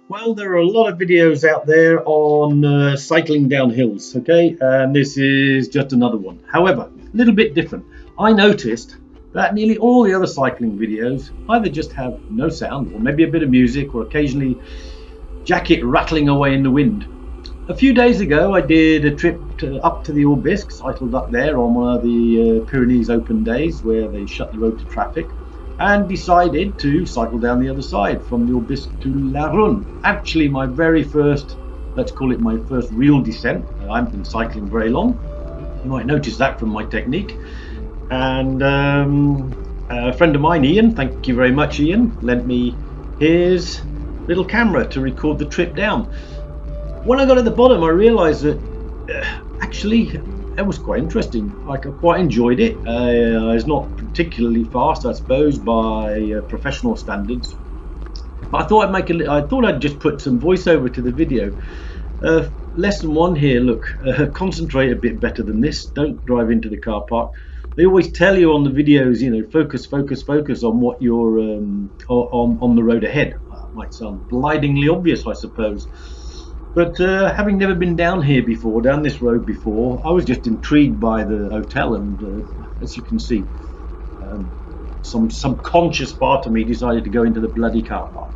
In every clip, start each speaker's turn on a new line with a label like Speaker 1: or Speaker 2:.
Speaker 1: Well, there are a lot of videos out there on cycling down hills, okay? And this is just another one. However, a little bit different. I noticed that nearly all the other cycling videos either just have no sound or maybe a bit of music or occasionally jacket rattling away in the wind. A few days ago, I did a trip up to the Aubisque, cycled up there on one of the Pyrenees open days where they shut the road to traffic, and decided to cycle down the other side from the Aubisque to Laruns. Actually, my very first, let's call it my first real descent. I haven't been cycling very long. You might notice that from my technique. And a friend of mine, Ian, thank you very much, Ian, lent me his little camera to record the trip down. When I got at the bottom, I realised that actually it was quite interesting. I quite enjoyed it. It's not particularly fast, I suppose, by professional standards. But I thought I'd just put some voiceover to the video. Lesson one here. Look, concentrate a bit better than this. Don't drive into the car park. They always tell you on the videos, focus on what you're on the road ahead. That might sound blindingly obvious, I suppose. But having never been down this road before, I was just intrigued by the hotel, and as you can see, some subconscious part of me decided to go into the bloody car park.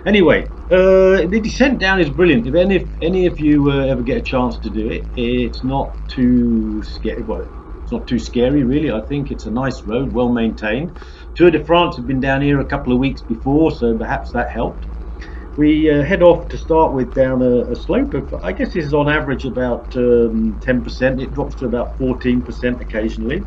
Speaker 1: Anyway, the descent down is brilliant. If any of you ever get a chance to do it, it's not too scary. Well, it's not too scary, really. I think it's a nice road, well maintained. Tour de France had been down here a couple of weeks before, so perhaps that helped. We head off to start with down a slope of, I guess this is on average about 10%. It drops to about 14% occasionally.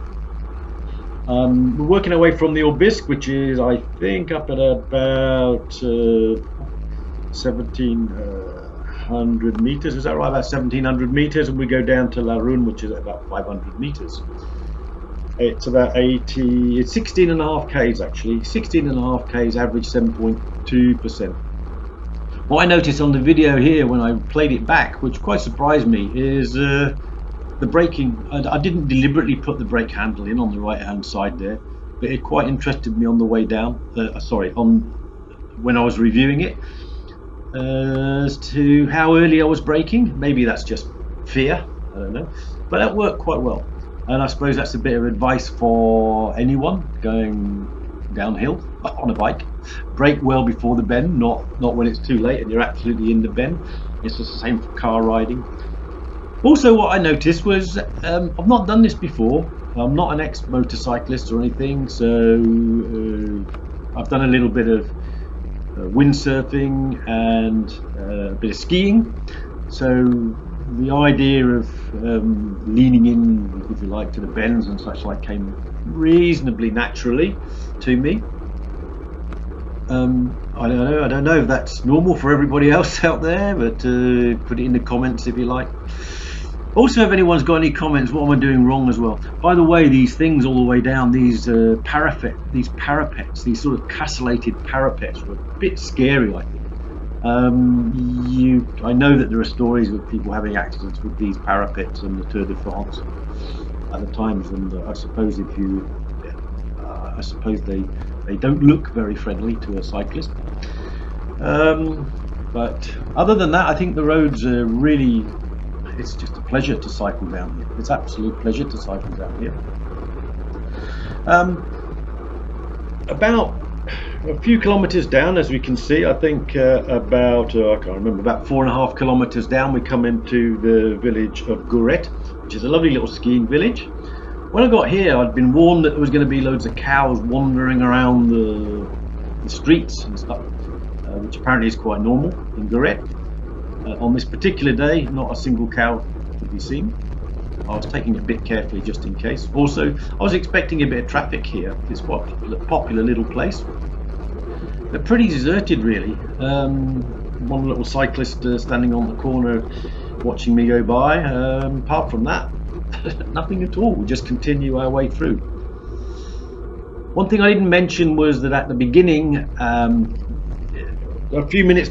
Speaker 1: We're working our way from the Aubisque, which is, I think, up at about 1,700 meters. Is that right? About 1,700 meters, and we go down to Laruns, which is at about 500 meters. It's about 80. It's 16 and a half k's actually. 16 and a half k's, average 7.2%. What I noticed on the video here when I played it back, which quite surprised me, is the braking. I didn't deliberately put the brake handle in on the right hand side there, but it quite interested me on the way down, when I was reviewing it, as to how early I was braking. Maybe that's just fear, I don't know, but that worked quite well. And I suppose that's a bit of advice for anyone going downhill on a bike. Brake well before the bend, not when it's too late and you're absolutely in the bend. It's the same for car riding. Also, what I noticed was I've not done this before. I'm not an ex-motorcyclist or anything, so I've done a little bit of windsurfing and a bit of skiing. So the idea of leaning in, if you like, to the bends and such like came reasonably naturally to me. I don't know if that's normal for everybody else out there, but put it in the comments if you like. Also, if anyone's got any comments, what am I doing wrong as well? By the way, these things all the way down, these parapets, these sort of castellated parapets, were a bit scary, I think. I know that there are stories of people having accidents with these parapets on the Tour de France at the times, and I suppose they don't look very friendly to a cyclist. But other than that, I think the roads are really, it's just a pleasure to cycle down here. It's absolute pleasure to cycle down here. About a few kilometers down, as we can see, I think about 4.5 kilometers down, we come into the village of Gouret, which is a lovely little skiing village. When I got here, I'd been warned that there was going to be loads of cows wandering around the streets and stuff, which apparently is quite normal in Gouret. On this particular day, not a single cow could be seen. I was taking it a bit carefully just in case. Also, I was expecting a bit of traffic here. It's quite a popular little place, but pretty deserted really. One little cyclist standing on the corner watching me go by. Apart from that, nothing at all. We just continue our way through. One thing I didn't mention was that at the beginning, a couple of minutes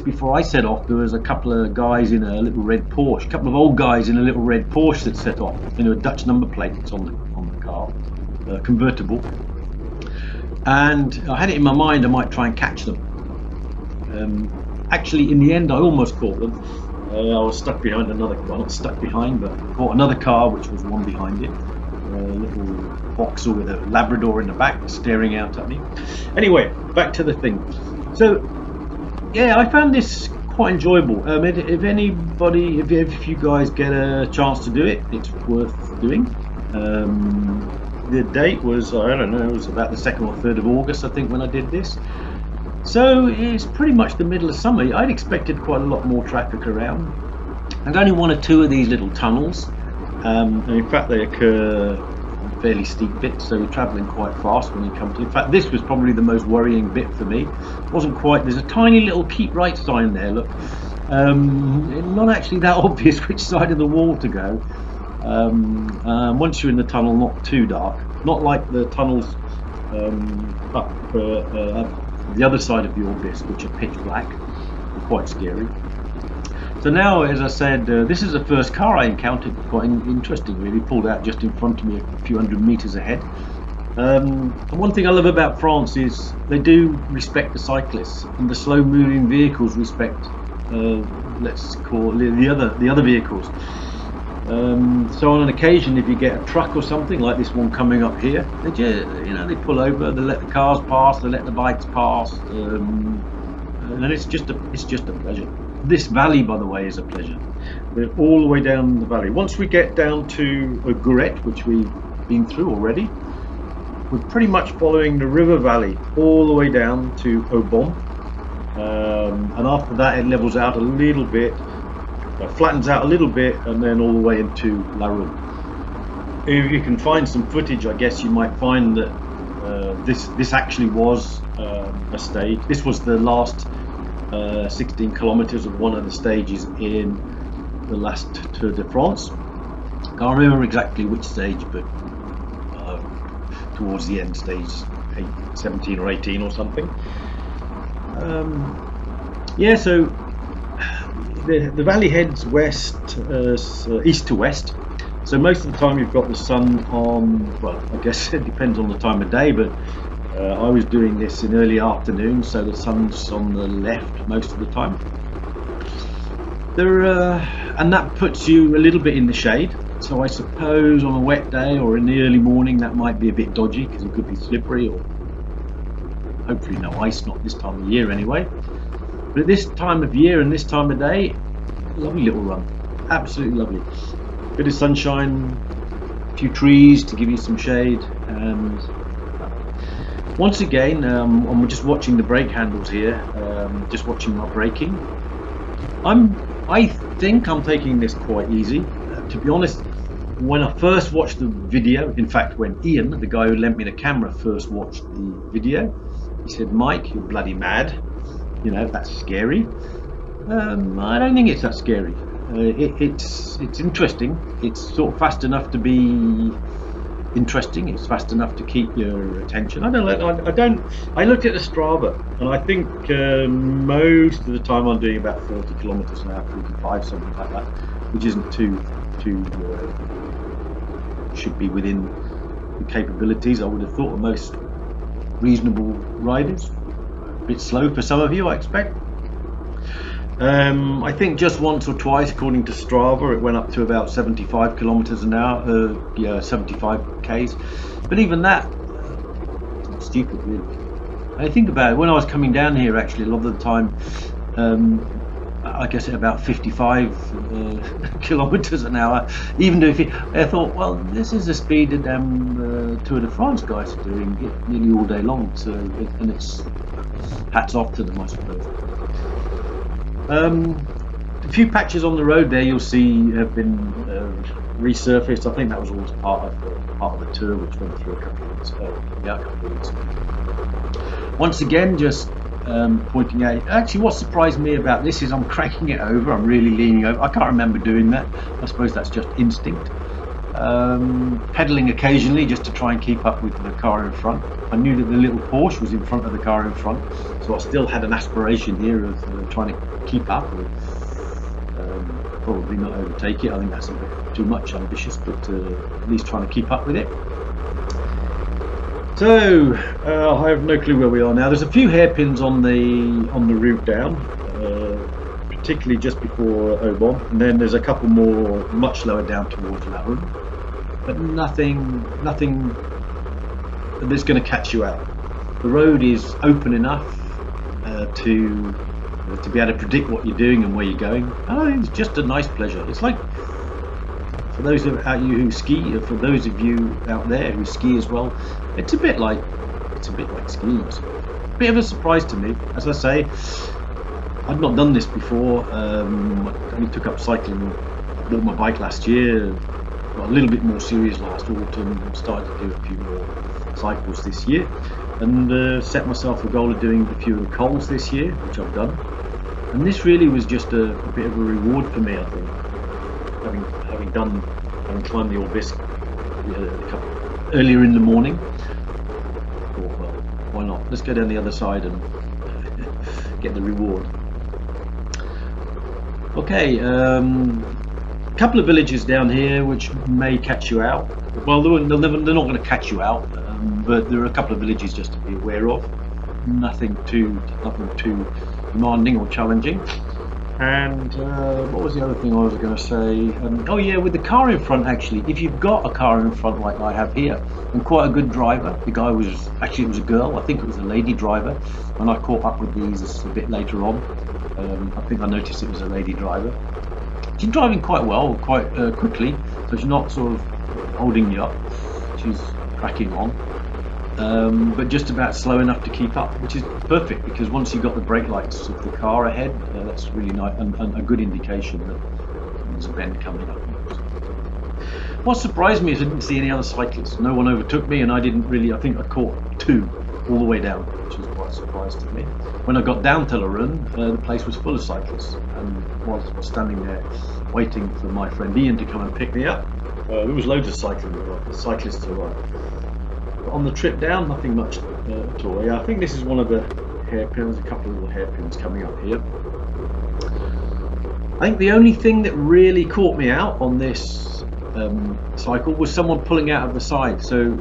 Speaker 1: before I set off, there was a couple of guys in a little red Porsche, a couple of old guys in a little red Porsche that set off. A Dutch number plate that's on the car, convertible. And I had it in my mind I might try and catch them. Actually, in the end, I almost caught them. I was stuck behind another, well, not stuck behind, but caught another car which was one behind it. A little Vauxhall with a Labrador in the back staring out at me. Anyway, back to the thing. So, yeah, I found this quite enjoyable. If anybody, if you guys get a chance to do it, it's worth doing. The date was, I don't know, it was about the 2nd or 3rd of August, I think, when I did this. So it's pretty much the middle of summer. I'd expected quite a lot more traffic around, and only 1 or 2 of these little tunnels. And in fact, they occur on fairly steep bits, so you're travelling quite fast when you come to. In fact, this was probably the most worrying bit for me. It wasn't quite. There's a tiny little keep right sign there. Look, not actually that obvious which side of the wall to go. Once you're in the tunnel, not too dark. Not like the tunnels up the other side of the Aubisque, which are pitch black, quite scary. So now, as I said, this is the first car I encountered. Quite interesting, really. Pulled out just in front of me, a few hundred meters ahead. And one thing I love about France is they do respect the cyclists, and the slow-moving vehicles respect, let's call it the other vehicles. So on an occasion, if you get a truck or something like this one coming up here, they just, they pull over, they let the cars pass, they let the bikes pass, and it's just a pleasure. This valley, by the way, is a pleasure. We're all the way down the valley. Once we get down to Gourette, which we've been through already, we're pretty much following the river valley all the way down to Aubisque, and after that it levels out a little bit. Flattens out a little bit, and then all the way into Laruns. If you can find some footage, I guess you might find that this actually was a stage. This was the last 16 kilometers of one of the stages in the last Tour de France. Can't remember exactly which stage, but towards the end, stage 17 or 18 or something. Yeah, so the valley heads east to west, so most of the time you've got the sun on, well, I guess it depends on the time of day, but I was doing this in early afternoon, so the sun's on the left most of the time. And that puts you a little bit in the shade, so I suppose on a wet day or in the early morning that might be a bit dodgy because it could be slippery, or hopefully no ice, not this time of year anyway. But at this time of year and this time of day, lovely little run, absolutely lovely. Bit of sunshine, a few trees to give you some shade, and once again, I'm just watching the brake handles here, just watching my braking. I think I'm taking this quite easy. To be honest, when I first watched the video, in fact when Ian, the guy who lent me the camera, first watched the video, he said, "Mike, you're bloody mad. That's scary." I don't think it's that scary. It's interesting. It's sort of fast enough to be interesting. It's fast enough to keep your attention. I looked at the Strava, and I think most of the time I'm doing about 40 kilometers an hour, 45, something like that, which isn't too should be within the capabilities I would have thought of most reasonable riders. A bit slow for some of you, I expect. I think just once or twice, according to Strava, it went up to about 75 kilometers an hour, 75 k's. But even that, it's stupid, really. I think about it, when I was coming down here, actually, a lot of the time, I guess at about 55 kilometers an hour, even if I thought, well, this is the speed that Tour de France guys are doing nearly all day long, so and it's hats off to them, I suppose. A few patches on the road there you'll see have been resurfaced. I think that was all part of the tour, which went through a couple of weeks ago. Once again, just pointing out, actually what surprised me about this is I'm cranking it over, I'm really leaning over. I can't remember doing that. I suppose that's just instinct. Pedaling occasionally just to try and keep up with the car in front. I knew that the little Porsche was in front of the car in front, so I still had an aspiration here of trying to keep up with, probably not overtake it. I think that's a bit too much ambitious, but at least trying to keep up with it. So I have no clue where we are now. There's a few hairpins on the route down, particularly just before Aubisque, and then there's a couple more much lower down towards Laruns, but nothing that's going to catch you out. The road is open enough to be able to predict what you're doing and where you're going. Oh, it's just a nice pleasure. It's like, for those of you who ski, or for those of you out there who ski as well, it's a bit like skiing. It's a bit of a surprise to me. As I say, I'd not done this before. I only took up cycling, bought my bike last year, got a little bit more serious last autumn, and started to do a few more cycles this year, and set myself a goal of doing a few of the cols this year, which I've done. And this really was just a bit of a reward for me, I think, having climbed the Aubisque earlier in the morning. I thought, well, why not? Let's go down the other side and get the reward. Okay, couple of villages down here which may catch you out. Well, they're not going to catch you out, but there are a couple of villages just to be aware of. Nothing too demanding or challenging. And what was the other thing I was going to say? Oh yeah, with the car in front, actually, if you've got a car in front like I have here, and quite a good driver, the guy was, actually it was a girl, I think it was a lady driver, and I caught up with these a bit later on. I think I noticed it was a lady driver. She's driving quite well, quite quickly, so she's not sort of holding you up. She's cracking on, but just about slow enough to keep up, which is perfect, because once you've got the brake lights of the car ahead, that's really nice and a good indication that there's a bend coming up. What surprised me is I didn't see any other cyclists. No one overtook me, and I think I caught two all the way down, which was quite a surprise to me. When I got down to Laruns, the place was full of cyclists, and whilst I was standing there waiting for my friend Ian to come and pick me up, there was loads of cyclists around. But on the trip down, nothing much at all. Yeah, I think this is one of the hairpins, a couple of little hairpins coming up here. I think the only thing that really caught me out on this cycle was someone pulling out of the side. So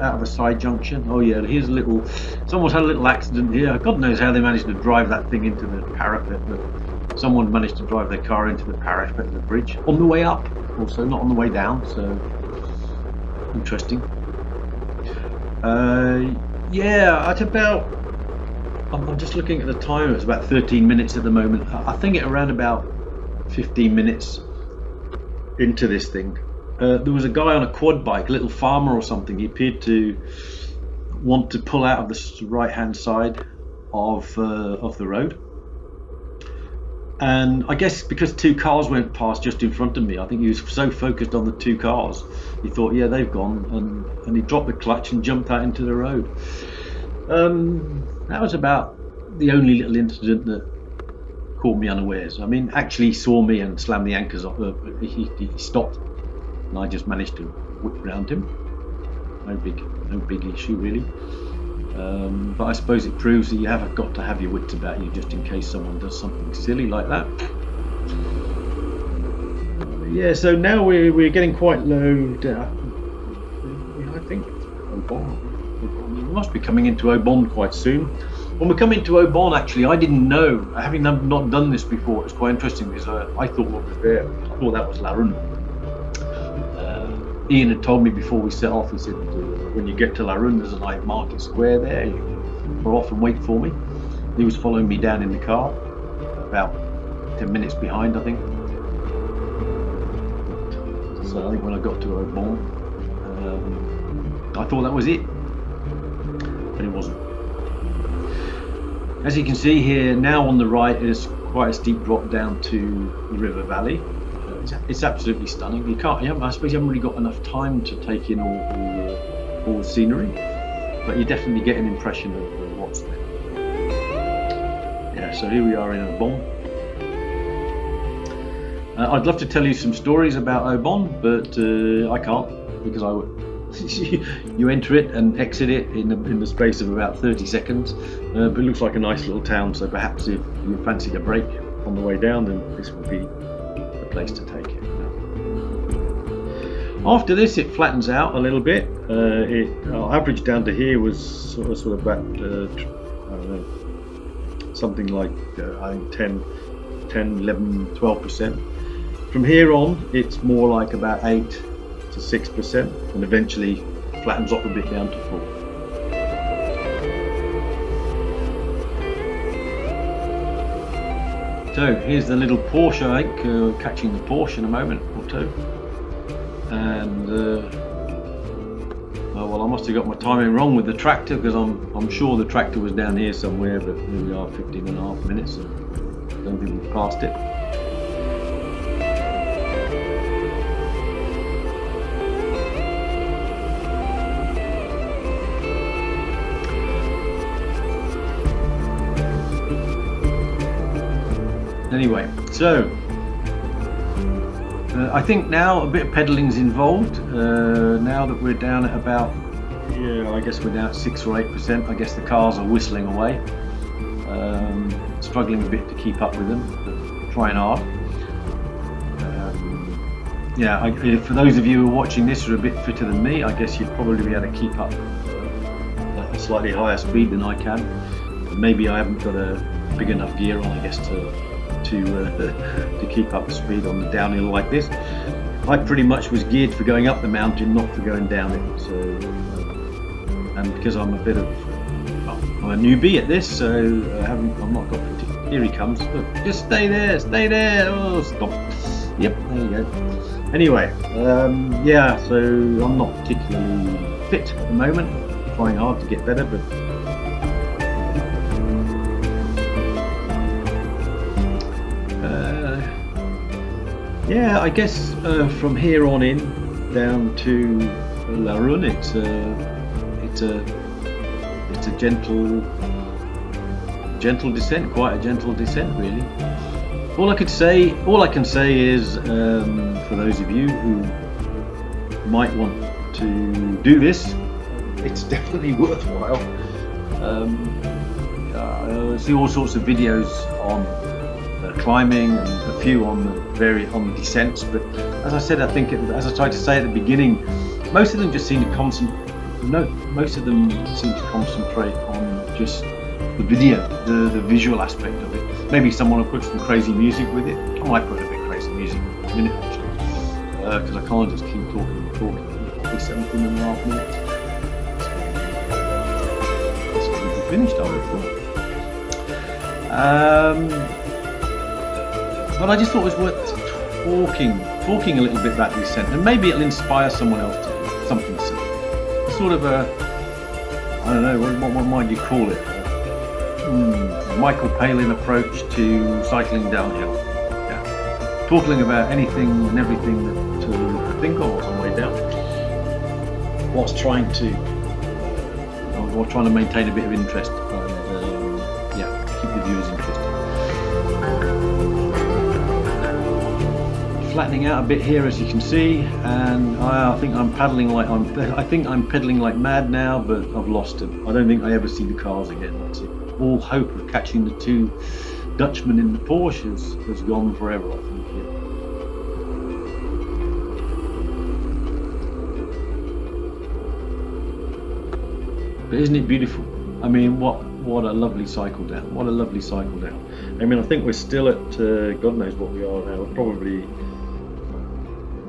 Speaker 1: out of a side junction. Oh yeah, here's someone's had a little accident here. God knows how they managed to drive that thing into the parapet, but someone managed to drive their car into the parapet of the bridge on the way up, also not on the way down, so interesting. Yeah, at about, I'm just looking at the time, it's about 13 minutes at the moment. I think at around about 15 minutes into this thing, there was a guy on a quad bike, a little farmer or something. He appeared to want to pull out of the right hand side of the road, and I guess because two cars went past just in front of me, I think he was so focused on the two cars, he thought, yeah, they've gone, and he dropped the clutch and jumped out into the road. That was about the only little incident that caught me unawares. I mean, actually he saw me and slammed the anchors off. He stopped, and I just managed to whip around him. No big issue really. But I suppose it proves that you have got to have your wits about you, just in case someone does something silly like that. Yeah, so now we're getting quite low down. I think Aubisque. We must be coming into Aubisque quite soon. When we come into Aubisque, actually, I didn't know, having not done this before. It's quite interesting, because I thought what was there, I thought that was Laruns. Ian had told me before we set off, he said, when you get to Laruns, there's a night market square there, you can pull off and wait for me. He was following me down in the car, about 10 minutes behind, I think. So I think when I got to Aubisque, I thought that was it, but it wasn't. As you can see here, now on the right is quite a steep drop down to the river valley. It's absolutely stunning. I suppose you haven't really got enough time to take in all the scenery, but you definitely get an impression of what's there. Yeah, so here we are in Aubisque. I'd love to tell you some stories about Aubisque, but I can't, because you enter it and exit it in the space of about 30 seconds. But it looks like a nice little town, so perhaps if you fancy a break on the way down, then this would be the place to take it. After this, it flattens out a little bit. Our average down to here was sort of about, I don't know, something like I think 10, 11, 12%. From here on, it's more like about 8 to 6%, and eventually flattens off a bit down to 4. So here's the little Porsche, I think, catching the Porsche in a moment or two. And well, I must have got my timing wrong with the tractor, because I'm sure the tractor was down here somewhere, but here we are, 15.5 minutes, and I don't think we've passed it. Anyway, so I think now a bit of pedalling's involved. Now that we're down at about, I guess we're down at 6 or 8%. I guess the cars are whistling away. Struggling a bit to keep up with them, but trying hard. For those of you who are watching this who are a bit fitter than me, I guess you'd probably be able to keep up at a slightly higher speed than I can. Maybe I haven't got a big enough gear on, I guess, to keep up the speed on the downhill like this. I pretty much was geared for going up the mountain, not for going down it. So, and because I'm a newbie at this, so I'm not got. Here he comes. Look, just stay there, stay there. Oh, stop. Yep, there you go. Anyway, so I'm not particularly fit at the moment. Trying hard to get better, but. I guess from here on in down to Laruns, it's a gentle descent, quite a gentle descent, really. All I can say is, for those of you who might want to do this, it's definitely worthwhile. I see all sorts of videos on climbing and a few on the descents, but as I said, I think as I tried to say at the beginning, most of them seem to concentrate on just the video, the visual aspect of it. Maybe someone will put some crazy music with it. I might put a bit crazy music in a minute, actually, because I can't just keep talking. Probably 17.5 minutes. It's going to be finished, I would have thought. But I just thought it was worth talking a little bit about the descent, and maybe it'll inspire someone else to do something similar. Sort of a, I don't know, what might you call it? Michael Palin approach to cycling downhill. Yeah. Talking about anything and everything that you could think of on the way down, whilst trying to maintain a bit of interest and keep the viewers interested. Flattening out a bit here, as you can see, and I think I'm pedaling like mad now, but I've lost him. I don't think I ever see the cars again. That's it. All hope of catching the two Dutchmen in the Porsche has gone forever, I think. Yeah. But isn't it beautiful? I mean, what a lovely cycle down. What a lovely cycle down. I mean, I think we're still at God knows what we are now. We're probably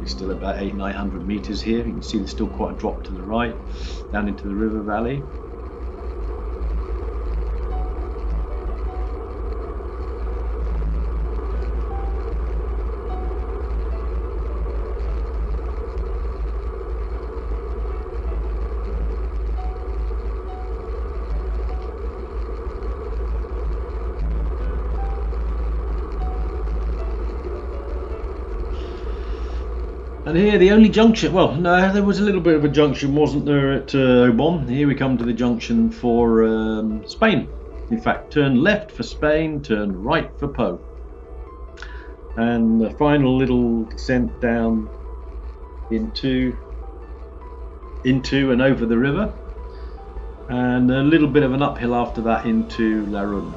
Speaker 1: still about 800-900 meters here. You can see there's still quite a drop to the right down into the river valley. And here the only junction, well no, there was a little bit of a junction, wasn't there, at Aubisque. Here we come to the junction for Spain. In fact, turn left for Spain, turn right for Po. And the final little descent down into and over the river. And a little bit of an uphill after that into Laruns.